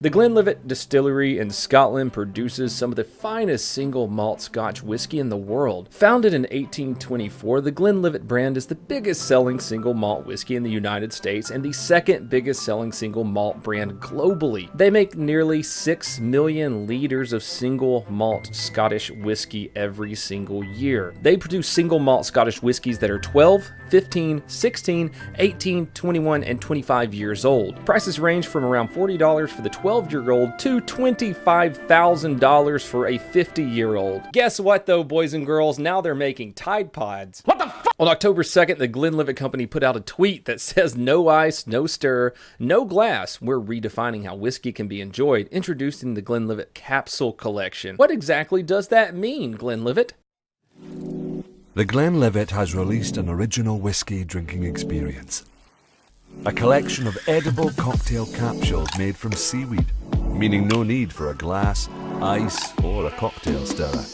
The Glenlivet distillery in Scotland produces some of the finest single malt Scotch whiskey in the world. Founded in 1824, the Glenlivet brand is the biggest selling single malt whiskey in the United States and the second biggest selling single malt brand globally. They make nearly 6 million liters of single malt Scottish whiskey every single year. They produce single malt Scottish whiskeys that are 12, 15, 16, 18, 21, and 25 years old. Prices range from around $40 for the 12-year-old to $25,000 for a 50-year-old. Guess what though, boys and girls? Now they're making Tide Pods. What the fuck? On October 2nd, the Glenlivet company put out a tweet that says, "No ice, no stir, no glass. We're redefining how whiskey can be enjoyed, introducing the Glenlivet capsule collection." What exactly does that mean, Glenlivet? The Glenlivet has released an original whiskey drinking experience. A collection of edible cocktail capsules made from seaweed, meaning no need for a glass, ice, or a cocktail stirrer.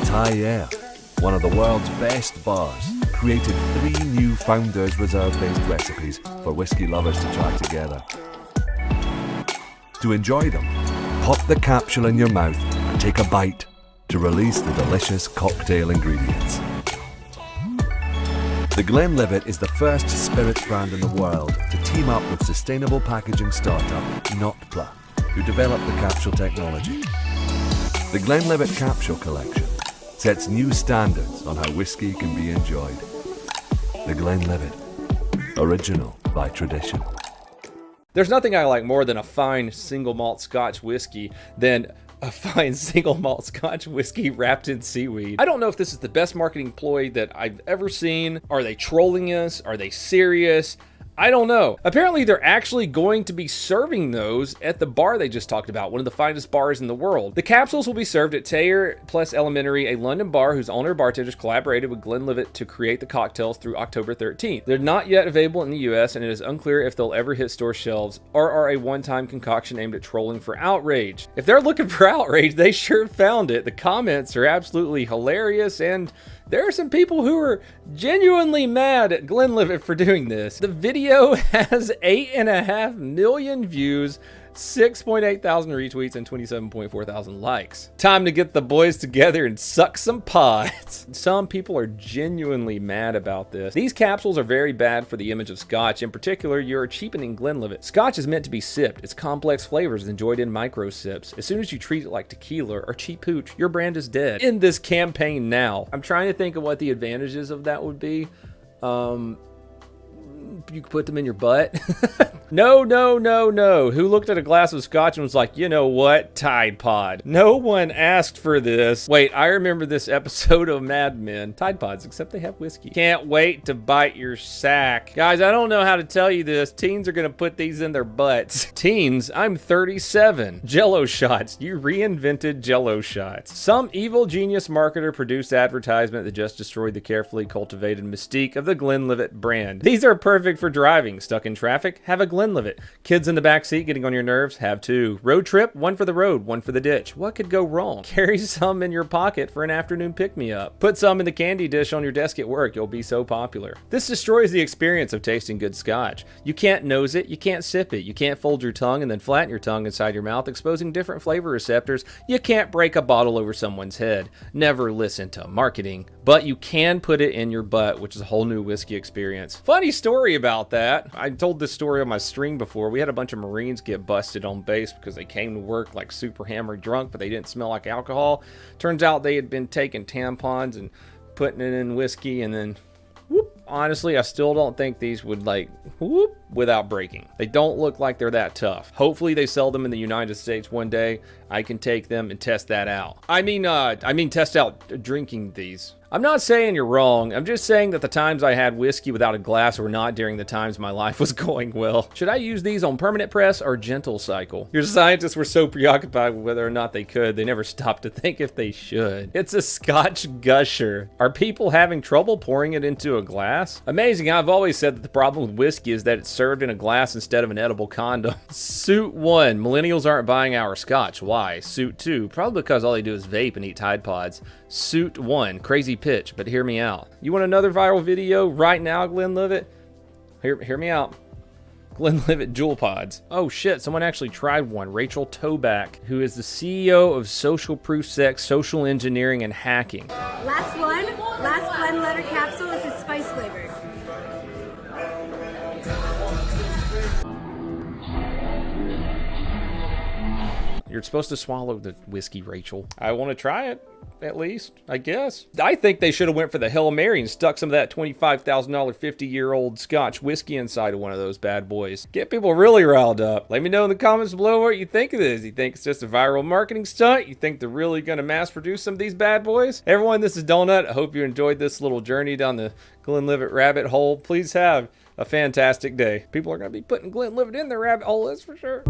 Thai Air, one of the world's best bars, created 3 new Founders Reserve-based recipes for whiskey lovers to try together. To enjoy them, pop the capsule in your mouth and take a bite to release the delicious cocktail ingredients. The Glenlivet is the first spirits brand in the world to team up with sustainable packaging startup Notpla, who developed the capsule technology. The Glenlivet Capsule Collection sets new standards on how whiskey can be enjoyed. The Glenlivet, original by tradition. There's nothing I like more than a fine single malt Scotch whiskey than a fine single malt Scotch whiskey wrapped in seaweed. I don't know if this is the best marketing ploy that I've ever seen. Are they trolling us? Are they serious? I don't know. Apparently they're actually going to be serving those at the bar they just talked about, one of the finest bars in the world. The capsules will be served at Thayer Plus Elementary, a London bar whose owner bartenders collaborated with Glenlivet to create the cocktails through October 13th. They're not yet available in the US, and it is unclear if they'll ever hit store shelves or are a one-time concoction aimed at trolling for outrage. If they're looking for outrage, they sure found it. The comments are absolutely hilarious, and there are some people who are genuinely mad at Glenlivet for doing this. The video has 8.5 million views, 6.8 thousand retweets, and 27.4 thousand likes. Time to get the boys together and suck some pods. Some people are genuinely mad about this. These capsules are very bad for the image of Scotch. In particular, you're cheapening Glenlivet. Scotch is meant to be sipped. Its complex flavors enjoyed in micro sips. As soon as you treat it like tequila or cheap hooch, your brand is dead. In this campaign now. I'm trying to think of what the advantages of that would be. You could put them in your butt. No. Who looked at a glass of Scotch and was like, you know what? Tide Pod. No one asked for this. Wait, I remember this episode of Mad Men. Tide Pods, except they have whiskey. Can't wait to bite your sack. Guys, I don't know how to tell you this. Teens are gonna put these in their butts. Teens, I'm 37. Jello shots. You reinvented Jello shots. Some evil genius marketer produced advertisement that just destroyed the carefully cultivated mystique of the Glenlivet brand. These are perfect for driving. Stuck in traffic? Have a Glenlivet. Kids in the back seat getting on your nerves? Have 2. Road trip? 1 for the road, 1 for the ditch. What could go wrong? Carry some in your pocket for an afternoon pick-me-up. Put some in the candy dish on your desk at work. You'll be so popular. This destroys the experience of tasting good Scotch. You can't nose it. You can't sip it. You can't fold your tongue and then flatten your tongue inside your mouth, exposing different flavor receptors. You can't break a bottle over someone's head. Never listen to marketing. But you can put it in your butt, which is a whole new whiskey experience. Funny story about that. I told this story on my stream before. We had a bunch of Marines get busted on base because they came to work like super hammered drunk, but they didn't smell like alcohol. Turns out they had been taking tampons and putting it in whiskey, and then whoop. Honestly, I still don't think these would like whoop without breaking. They don't look like they're that tough. Hopefully they sell them in the United States one day. I can take them and test that out. I mean test out drinking these. I'm not saying you're wrong. I'm just saying that the times I had whiskey without a glass were not during the times my life was going well. Should I use these on permanent press or gentle cycle? Your scientists were so preoccupied with whether or not they could, they never stopped to think if they should. It's a Scotch gusher. Are people having trouble pouring it into a glass? Amazing. I've always said that the problem with whiskey is that it's served in a glass instead of an edible condom. Suit 1. Millennials aren't buying our Scotch. Why? Suit 2. Probably because all they do is vape and eat Tide Pods. Suit 1. Crazy pitch, but hear me out. You want another viral video right now, Glenlivet? Hear me out. Glenlivet Jewel Pods. Oh shit, someone actually tried one. Rachel Toback, who is the CEO of Social Proof Sex, Social Engineering, and Hacking. Last one. Last Glenlivet capsule is a spice flavored. You're supposed to swallow the whiskey, Rachel. I want to try it, at least, I guess. I think they should have went for the Hail Mary and stuck some of that $25,000 50-year-old Scotch whiskey inside of one of those bad boys. Get people really riled up. Let me know in the comments below what you think of this. You think it's just a viral marketing stunt? You think they're really going to mass produce some of these bad boys? Everyone, this is Donut. I hope you enjoyed this little journey down the Glenlivet rabbit hole. Please have a fantastic day. People are going to be putting Glenlivet in the rabbit hole, that's for sure.